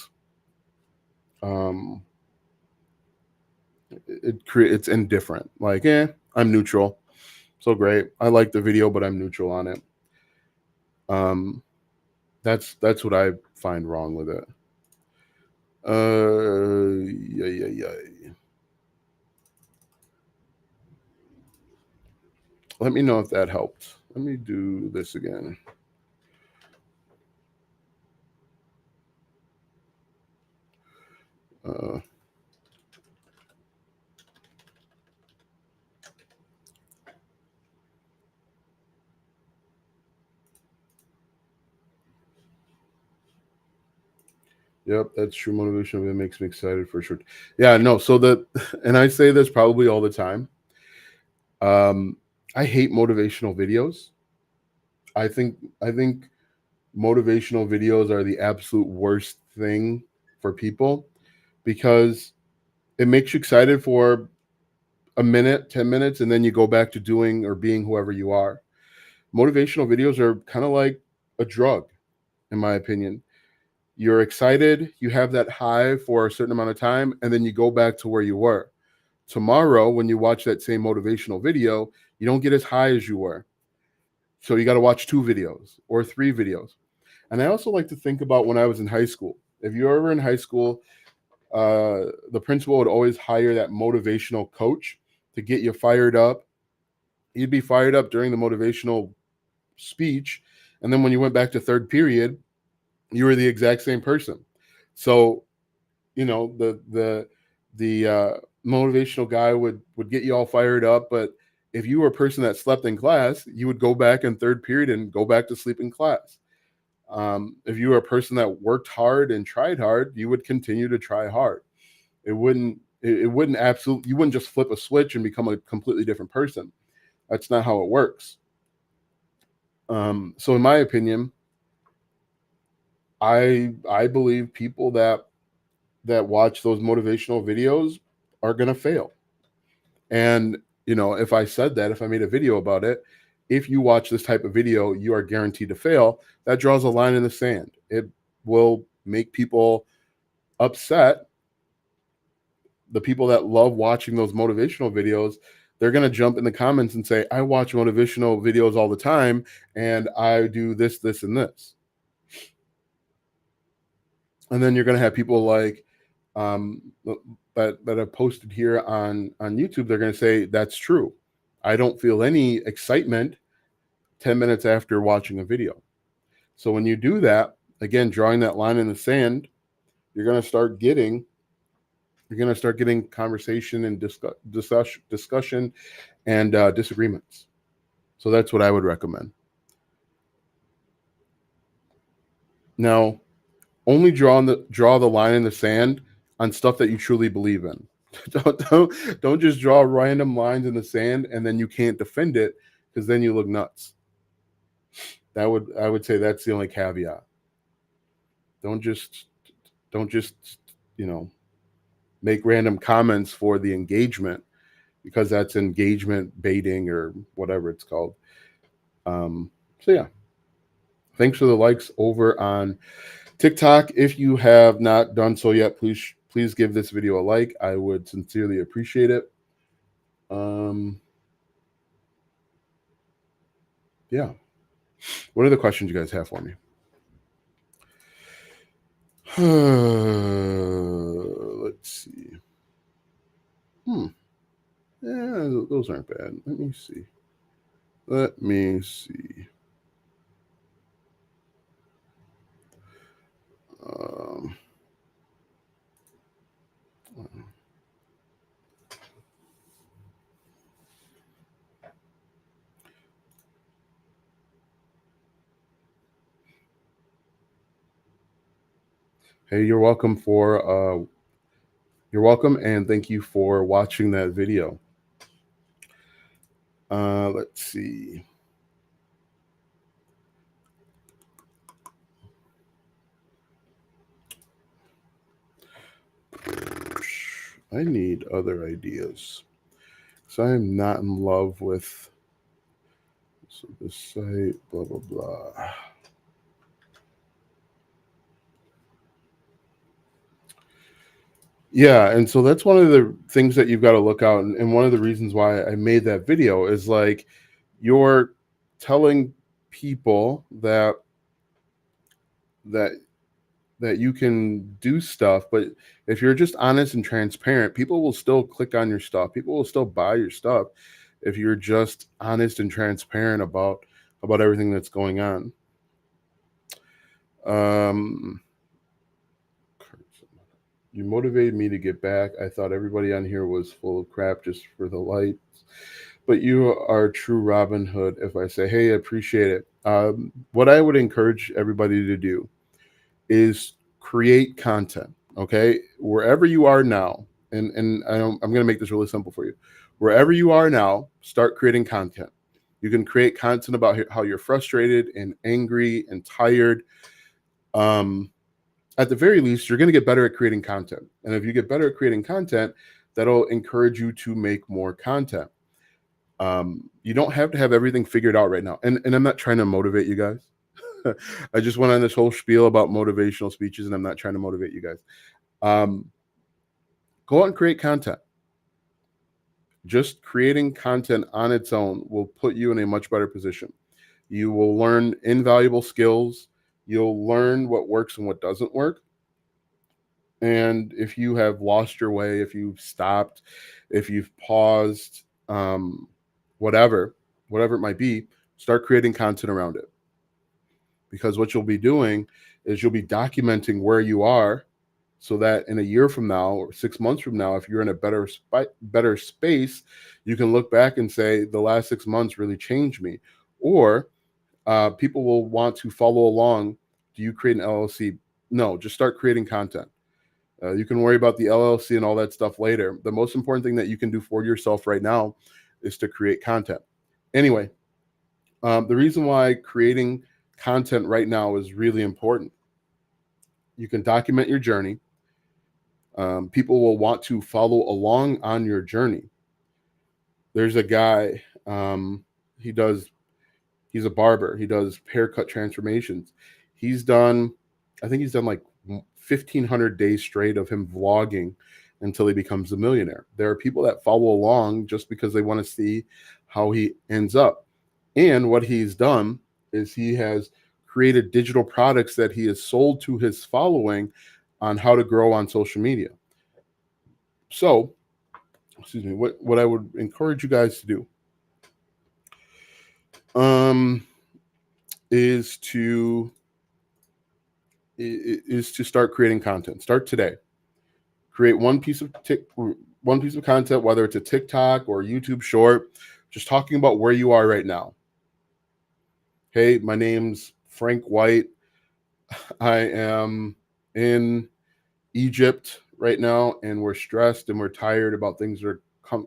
um, it's indifferent. Like, I'm neutral. So great. I like the video, but I'm neutral on it. That's what I find wrong with it. Yeah. Let me know if that helped. Let me do this again. Uh, Yep, that's true. Motivation, it makes me excited for sure. Yeah, no. So and I say this probably all the time. Um, I hate motivational videos. I think motivational videos are the absolute worst thing for people because it makes you excited for a minute, 10 minutes, and then you go back to doing or being whoever you are. Motivational videos are kind of like a drug, in my opinion. You're excited, you have that high for a certain amount of time, and then you go back to where you were. Tomorrow, when you watch that same motivational video, you don't get as high as you were. So you got to watch 2 videos or 3 videos. And I also like to think about when I was in high school. If you were ever in high school, the principal would always hire that motivational coach to get you fired up. You'd be fired up during the motivational speech. And then when you went back to third period, you were the exact same person. So the motivational guy would get you all fired up, but if you were a person that slept in class, you would go back in third period and go back to sleep in class. If you were a person that worked hard and tried hard, you would continue to try hard. It wouldn't absolutely, you wouldn't just flip a switch and become a completely different person. That's not how it works. So in my opinion, I believe people that watch those motivational videos are going to fail. And, if I said that, if I made a video about it, if you watch this type of video, you are guaranteed to fail. That draws a line in the sand. It will make people upset. The people that love watching those motivational videos, they're going to jump in the comments and say, I watch motivational videos all the time and I do this, this, and this. And then you're going to have people like, that have posted here on YouTube. They're going to say that's true. I don't feel any excitement 10 minutes after watching a video. So when you do that, again, drawing that line in the sand, you're going to start getting conversation and discussion and disagreements. So that's what I would recommend. Now, only draw the line in the sand on stuff that you truly believe in. Don't just draw random lines in the sand and then you can't defend it, because then you look nuts. I would say that's the only caveat. Don't just don't just make random comments for the engagement, because that's engagement baiting or whatever it's called. So yeah, thanks for the likes over on TikTok. If you have not done so yet, please give this video a like. I would sincerely appreciate it. Yeah. What are the questions you guys have for me? Let's see. Yeah, those aren't bad. Let me see. Um, hey, you're welcome, and thank you for watching that video. Let's see. I need other ideas. So I am not in love with this site, blah, blah, blah. Yeah, and so that's one of the things that you've got to look out, and one of the reasons why I made that video is like you're telling people that that you can do stuff, but if you're just honest and transparent, people will still click on your stuff. People will still buy your stuff if you're just honest and transparent about everything that's going on. Um, you motivated me to get back. I thought everybody on here was full of crap just for the lights, but you are true Robin Hood. If I say, hey, I appreciate it. What I would encourage everybody to do is create content. Okay, wherever you are now, and I'm going to make this really simple for you. Wherever you are now, start creating content. You can create content about how you're frustrated and angry and tired. At the very least, you're going to get better at creating content. And if you get better at creating content, that'll encourage you to make more content. You don't have to have everything figured out right now. And I'm not trying to motivate you guys. I just went on this whole spiel about motivational speeches, and I'm not trying to motivate you guys. Go out and create content. Just creating content on its own will put you in a much better position. You will learn invaluable skills. You'll learn what works and what doesn't work. And if you have lost your way, if you've stopped, if you've paused, whatever it might be, start creating content around it. Because what you'll be doing is you'll be documenting where you are, so that in a year from now or 6 months from now, if you're in a better space, you can look back and say, the last 6 months really changed me. Or people will want to follow along. Do you create an LLC? No, just start creating content. You can worry about the LLC and all that stuff later. The most important thing that you can do for yourself right now is to create content. Anyway, the reason why creating content right now is really important. You can document your journey. People will want to follow along on your journey. There's a guy, he's a barber. He does haircut transformations. I think he's done like 1,500 days straight of him vlogging until he becomes a millionaire. There are people that follow along just because they want to see how he ends up. And what he's done is he has created digital products that he has sold to his following on how to grow on social media. So, excuse me, what I would encourage you guys to do is to start creating content. Start today. Create one piece of content, whether it's a TikTok or a YouTube short, just talking about where you are right now. Hey, my name's Frank White. I am in Egypt right now, and we're stressed and we're tired about things that are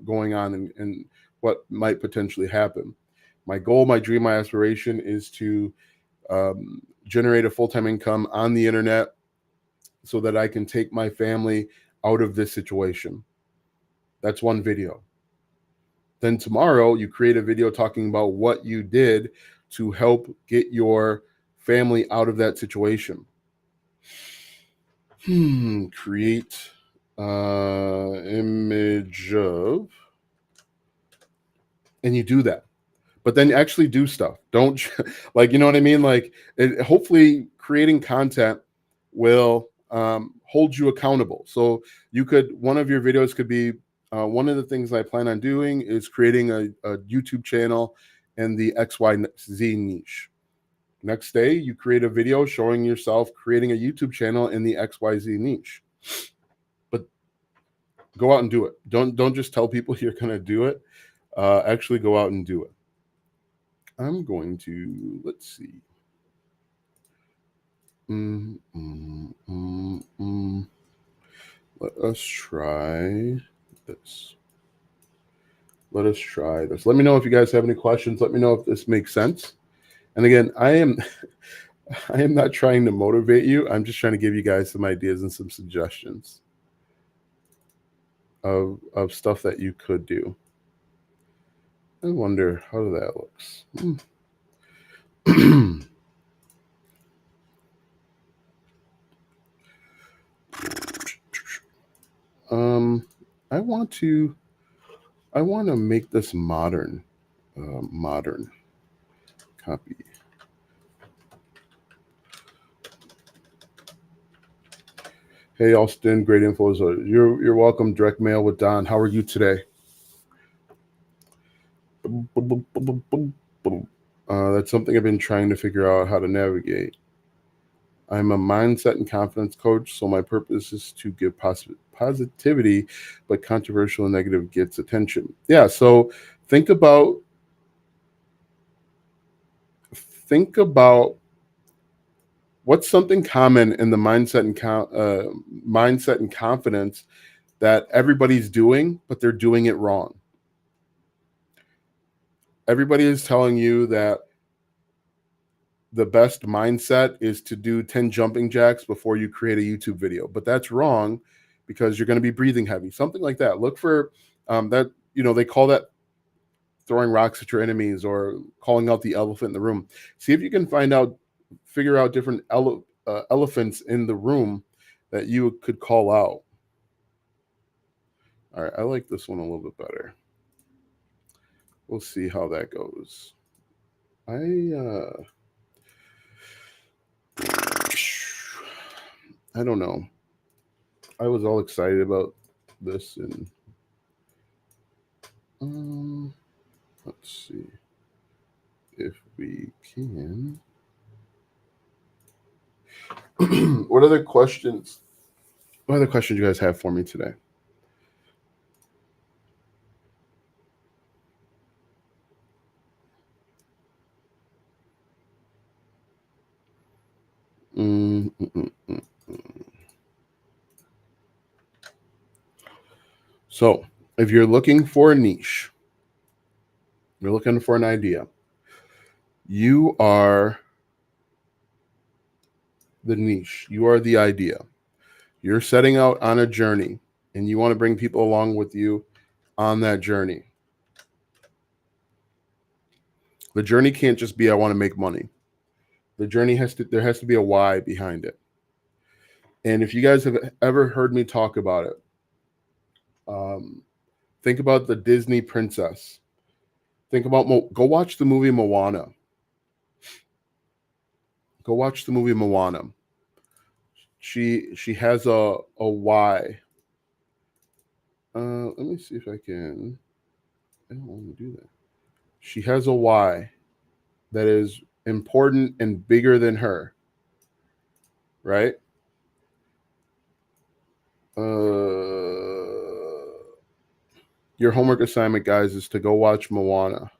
going on and what might potentially happen. My goal, my dream, my aspiration is to generate a full-time income on the internet so that I can take my family out of this situation. That's one video. Then tomorrow you create a video talking about what you did to help get your family out of that situation. Create image of, and you do that. But then actually do stuff. Don't like, you know what I mean? Like, hopefully creating content will hold you accountable. So one of your videos could be, one of the things I plan on doing is creating a YouTube channel in the XYZ niche. Next day, you create a video showing yourself creating a YouTube channel in the XYZ niche. But go out and do it. Don't just tell people you're going to do it. Actually go out and do it. I'm going to, let's see. Let us try this. Let me know if you guys have any questions. Let me know if this makes sense. And again, I am not trying to motivate you. I'm just trying to give you guys some ideas and some suggestions. of stuff that you could do. I wonder how that looks. um, I want to make this modern. Modern copy. Hey Austin, great info. You're welcome. Direct mail with Don. How are you today? That's something I've been trying to figure out how to navigate. I'm a mindset and confidence coach, so my purpose is to give positivity, but controversial and negative gets attention. Yeah. So think about what's something common in the mindset and confidence that everybody's doing, but they're doing it wrong. Everybody is telling you that the best mindset is to do 10 jumping jacks before you create a YouTube video, but that's wrong because you're going to be breathing heavy. Something like that. Look for that. They call that throwing rocks at your enemies or calling out the elephant in the room. See if you can figure out different elephants in the room that you could call out. All right, I like this one a little bit better. We'll see how that goes. I don't know. I was all excited about this, and let's see if we can. What other questions? What other questions you guys have for me today? So, if you're looking for a niche, you're looking for an idea, you are the niche, you are the idea. You're setting out on a journey and you want to bring people along with you on that journey. The journey can't just be I want to make money. The journey there has to be a why behind it. And if you guys have ever heard me talk about it, think about the Disney princess. Think about go watch the movie Moana. Go watch the movie Moana. She has a why. Let me see if I can. I don't want to do that. She has a why that is important and bigger than her. Right? Your homework assignment, guys, is to go watch Moana.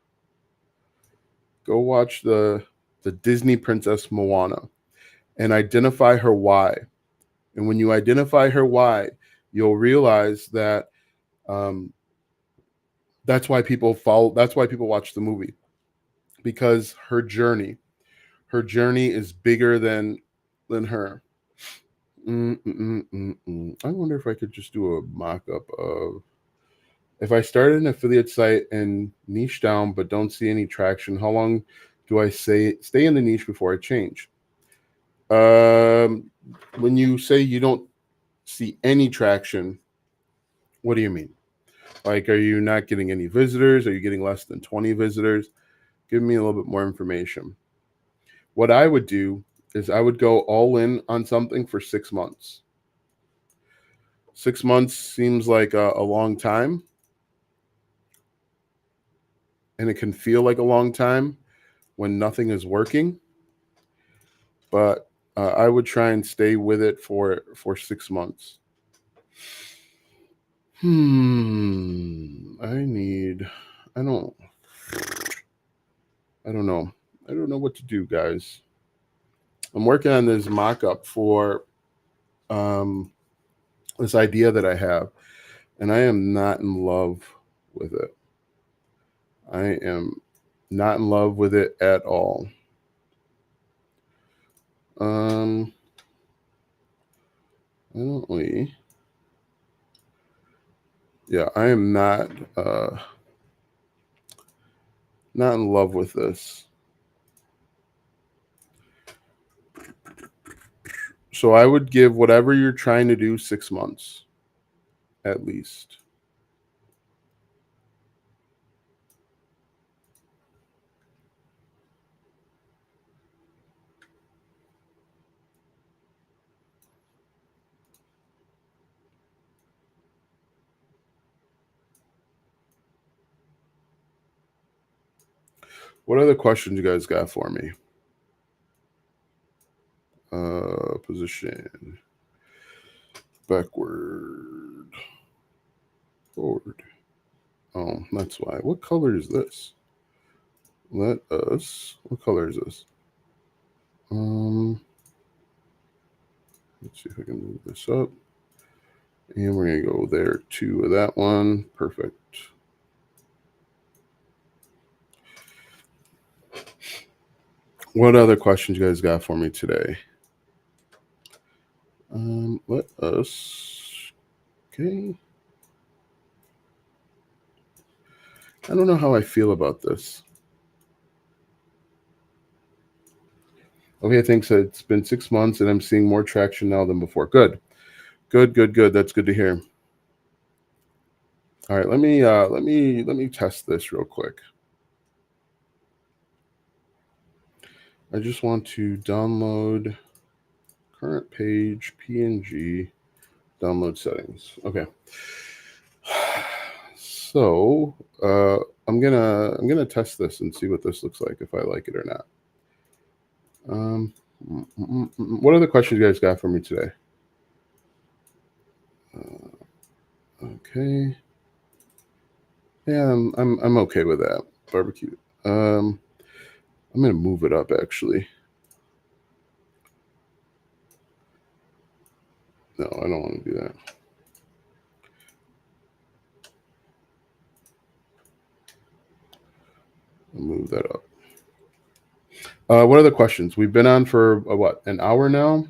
Go watch the Disney princess Moana and identify her why. And when you identify her why, you'll realize that that's why people follow. That's why people watch the movie, because her journey is bigger than her. I wonder if I could just do a mock-up of if I started an affiliate site and niche down but don't see any traction. How long do I stay in the niche before I change? When you say you don't see any traction, what do you mean? Like, are you not getting any visitors? Are you getting less than 20 visitors? Give me a little bit more information. What I would do is I would go all in on something for 6 months. 6 months seems like a long time, and it can feel like a long time when nothing is working. But I would try and stay with it for 6 months. I don't know. I don't know what to do, guys. I'm working on this mock-up for this idea that I have, and I am not in love with it. I am not in love with it at all. Why don't we Yeah, I am not in love with this. So I would give whatever you're trying to do 6 months at least. What other questions you guys got for me? Position, backward, forward. Oh, that's why. What color is this? Let us. What color is this? Let's see if I can move this up. And we're gonna go there too with that one. Perfect. What other questions you guys got for me today? Let us. Okay. I don't know how I feel about this. Okay, thanks. It's been 6 months and I'm seeing more traction now than before. Good. Good, good, good. That's good to hear. All right, let me test this real quick. I just want to download current page PNG, download settings. Okay. So I'm gonna test this and see what this looks like, if I like it or not. What other questions you guys got for me today? Okay. Yeah, I'm okay with that. Barbecue. I'm gonna move it up actually. No, I don't want to do that. I'll move that up. What other questions? We've been on for what, an hour now?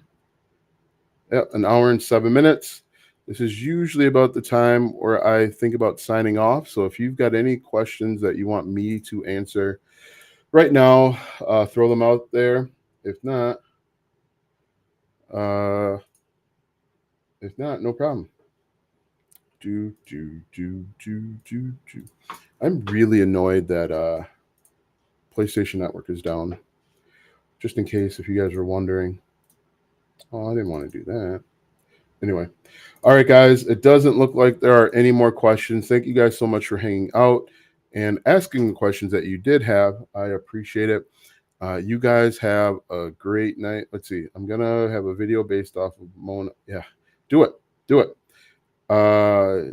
Yep, an hour and 7 minutes. This is usually about the time where I think about signing off. So if you've got any questions that you want me to answer right now, throw them out there. If not, uh, no problem. Do. I'm really annoyed that PlayStation Network is down. Just in case, if you guys are wondering. Oh, I didn't want to do that. Anyway, all right, guys. It doesn't look like there are any more questions. Thank you guys so much for hanging out and asking the questions that you did have. I appreciate it. You guys have a great night. Let's see. I'm gonna have a video based off of Mona. Yeah, do it. Do it.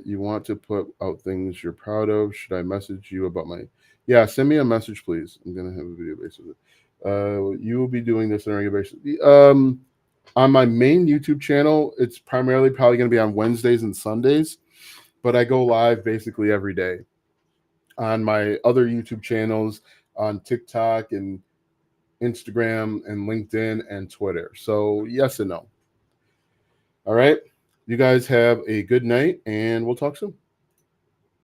You want to put out things you're proud of. Should I message you about my? Yeah, send me a message, please. I'm gonna have a video based on it. You will be doing this on a regular basis. On my main YouTube channel, it's primarily probably going to be on Wednesdays and Sundays, but I go live basically every day. On my other YouTube channels, on TikTok and Instagram and LinkedIn and Twitter. So yes and no. All right. You guys have a good night and we'll talk soon.